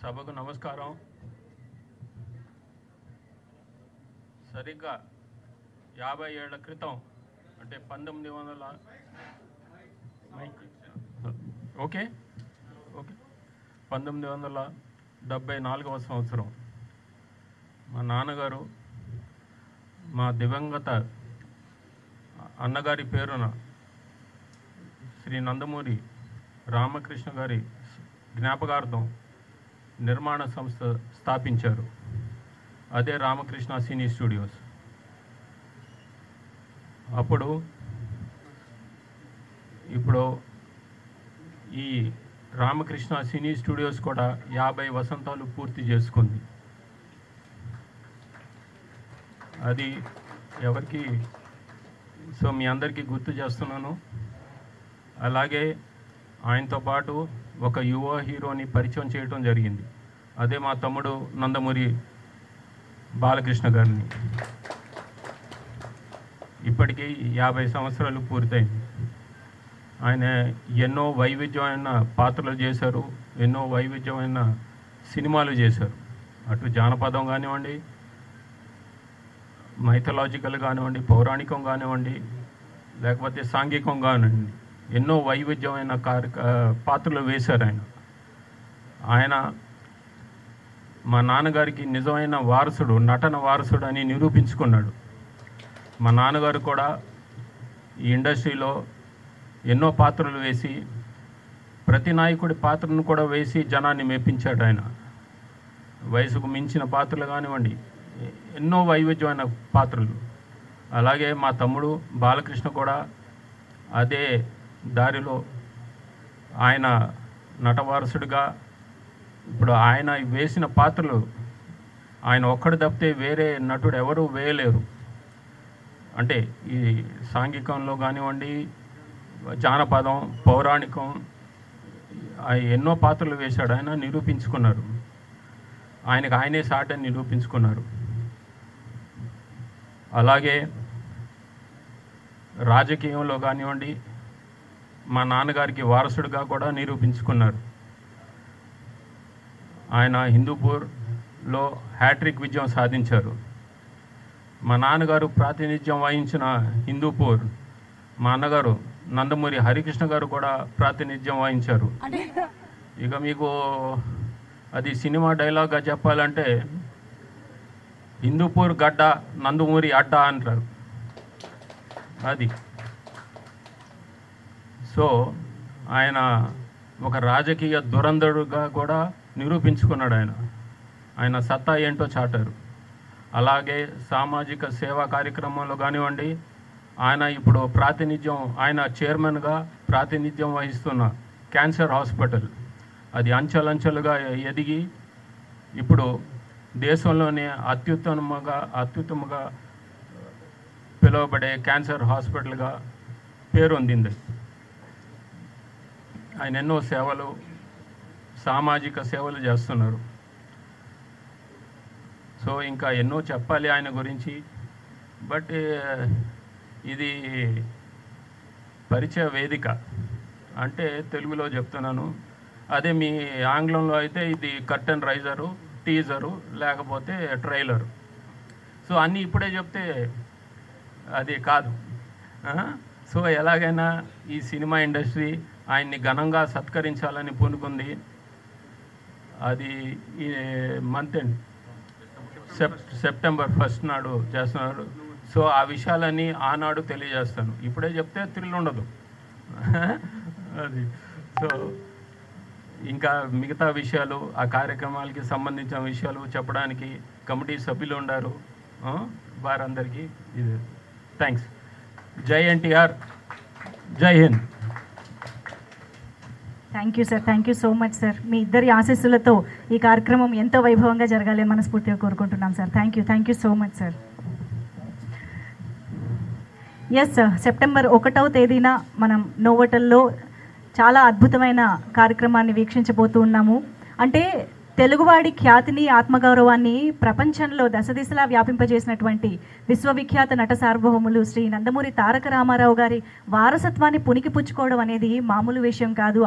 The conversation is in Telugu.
సభకు నమస్కారం. సరిగ్గా 50 ఏళ్ల క్రితం అంటే 1974వ సంవత్సరం మా నాన్నగారు మా దివంగత అన్నగారి పేరున శ్రీ నందమూరి రామకృష్ణ గారి జ్ఞాపకార్థం నిర్మాణ సంస్థ స్థాపించారు. అదే రామకృష్ణ సినీ స్టూడియోస్. ఇప్పుడు ఈ రామకృష్ణ సినీ స్టూడియోస్ కూడా 50 వసంతాలు పూర్తి చేసుకుంది. అది ఎవరికి మీ అందరికీ గుర్తు చేస్తున్నాను. అలాగే ఆయనతో పాటు ఒక యువ హీరోని పరిచయం చేయడం జరిగింది. అదే మా తమ్ముడు నందమూరి బాలకృష్ణ గారిని. ఇప్పటికీ 50 సంవత్సరాలు పూర్తయింది. ఆయన ఎన్నో వైవిధ్యమైన పాత్రలు చేశారు, ఎన్నో వైవిధ్యమైన సినిమాలు చేశారు. అటు జానపదం కానివ్వండి, మైథలాజికల్ కానివ్వండి, పౌరాణికం కానివ్వండి, లేకపోతే సాంఘికం కానివ్వండి, ఎన్నో వైవిధ్యమైన పాత్రలు వేశారు ఆయన. మా నాన్నగారికి నిజమైన వారసుడు, నటన వారసుడు అని నిరూపించుకున్నాడు. మా నాన్నగారు కూడా ఈ ఇండస్ట్రీలో ఎన్నో పాత్రలు వేసి, ప్రతి నాయకుడి పాత్రను కూడా వేసి జనాన్ని మెప్పించాడు ఆయన. వయసుకు మించిన పాత్రలు కానివ్వండి, ఎన్నో వైవిధ్యమైన పాత్రలు. అలాగే మా తమ్ముడు బాలకృష్ణ కూడా అదే దారిలో ఆయన నటవారసుడిగా ఇప్పుడు ఆయన వేసిన పాత్రలు ఆయన ఒక్కడు తప్పితే వేరే నటుడు ఎవరు వేయలేరు. అంటే ఈ సాంఘికంలో కానివ్వండి, జానపదం, పౌరాణికం, ఎన్నో పాత్రలు వేశాడు ఆయన. నిరూపించుకున్నారు. ఆయనకు ఆయనే సాటని నిరూపించుకున్నారు. అలాగే రాజకీయంలో కానివ్వండి, మా నాన్నగారికి వారసుడిగా కూడా నిరూపించుకున్నారు. ఆయన హిందూపూర్లో హ్యాట్రిక్ విజయం సాధించారు. మా నాన్నగారు ప్రాతినిధ్యం వహించిన హిందూపూర్ మా అన్నగారు నందమూరి హరికృష్ణ గారు కూడా ప్రాతినిధ్యం వహించారు. ఇక మీకు అది సినిమా డైలాగ్గా చెప్పాలంటే, హిందూపూర్ గడ్డ నందమూరి అడ్డ అంటారు అది. సో ఆయన ఒక రాజకీయ దురంధరుడుగా కూడా నిరూపించుకున్నాడు. ఆయన సత్తా ఏంటో చాటారు. అలాగే సామాజిక సేవా కార్యక్రమంలో కానివ్వండి, ఆయన ఇప్పుడు ఆయన చైర్మన్గా ప్రాతినిధ్యం వహిస్తున్న క్యాన్సర్ హాస్పిటల్, అది అంచెలంచెలుగా ఎదిగి ఇప్పుడు దేశంలోనే అత్యుత్తమంగా పిలువబడే క్యాన్సర్ హాస్పిటల్గా పేరొందింది. ఆయన ఎన్నో సేవలు, సామాజిక సేవలు చేస్తున్నారు. సో ఇంకా ఎన్నో చెప్పాలి ఆయన గురించి. బట్ ఇది పరిచయ వేదిక అంటే తెలుగులో చెప్తున్నాను. అదే మీ ఆంగ్లంలో అయితే ఇది కర్టెన్ రైజరు, టీజరు, లేకపోతే ట్రైలరు. సో అన్నీ ఇప్పుడే చెప్తే అది కాదు. సో ఎలాగైనా ఈ సినిమా ఇండస్ట్రీ ఆయన్ని ఘనంగా సత్కరించాలని పూనుకుంది. అది ఈ మంత్ ఎండ్ సెప్టెంబర్ 1 నాడు చేస్తున్నారు. సో ఆ విషయాలన్నీ ఆనాడు తెలియజేస్తాను. ఇప్పుడే చెప్తే థ్రిల్ ఉండదు అది. సో ఇంకా మిగతా విషయాలు, ఆ కార్యక్రమాలకి సంబంధించిన విషయాలు చెప్పడానికి కమిటీ సభ్యులు ఉన్నారు. వారందరికీ ఇది థ్యాంక్స్. జై ఎన్టీఆర్, జై Hind. Thank you sir, thank you so much sir. మీ ఇద్దరి ఆశీస్సులతో ఈ కార్యక్రమం ఎంతో వైభవంగా జరగాలని మనస్ఫూర్తిగా కోరుకుంటున్నాం sir. Thank you so much sir. Yes sir, September 1వ తేదీన మనం నోవోటల్లో చాలా అద్భుతమైన కార్యక్రమాన్ని వీక్షించబోతూ ఉన్నాము. అంటే తెలుగువాడి ఖ్యాతిని, ఆత్మగౌరవాన్ని ప్రపంచంలో దశదిశలా వ్యాపింపజేసినటువంటి విశ్వవిఖ్యాత నట సార్వభౌములు శ్రీ నందమూరి తారక రామారావు గారి వారసత్వాన్ని పుణికిపుచ్చుకోవడం అనేది మామూలు విషయం కాదు.